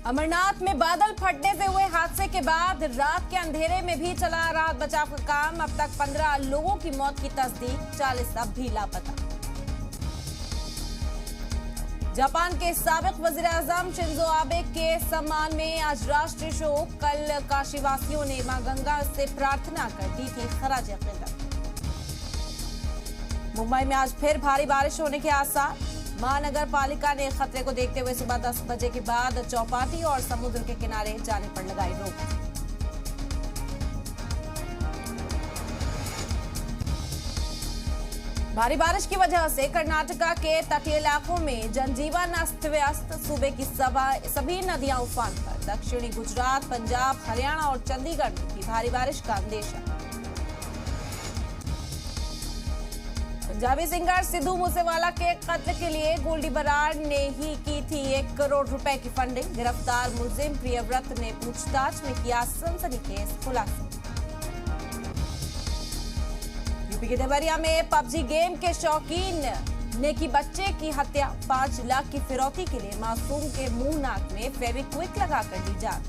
अमरनाथ में बादल फटने से हुए हादसे के बाद रात के अंधेरे में भी चला राहत बचाव का काम। अब तक 15 लोगों की मौत की तस्दीक, 40 अब भी लापता। जापान के साबिक वजीर-ए-आजम शिंजो आबे के सम्मान में आज राष्ट्रीय शोक। कल काशीवासियों ने मां गंगा से प्रार्थना कर दी थी खराज अकीदत। मुंबई में आज फिर भारी बारिश होने के आसार। महानगर पालिका ने खतरे को देखते हुए सुबह 10 बजे के बाद चौपाटी और समुद्र के किनारे जाने पर लगाई रोक। भारी बारिश की वजह से कर्नाटका के तटीय इलाकों में जनजीवन अस्त व्यस्त। सूबे की सभी नदियां उफान पर। दक्षिणी गुजरात, पंजाब, हरियाणा और चंडीगढ़ में भी भारी बारिश का अंदेशा। पंजाबी सिंगर सिद्धू मूसेवाला के कत्ल के लिए गोल्डी बराड़ ने ही की थी 1 करोड़ रुपए की फंडिंग। गिरफ्तार मुलजिम प्रियव्रत ने पूछताछ में किया सनसनीखेज खुलासा। यूपी के देवरिया में पबजी गेम के शौकीन ने की बच्चे की हत्या। 5 लाख की फिरौती के लिए मासूम के मुंह नाक में फेविक्विक लगाकर ली जान।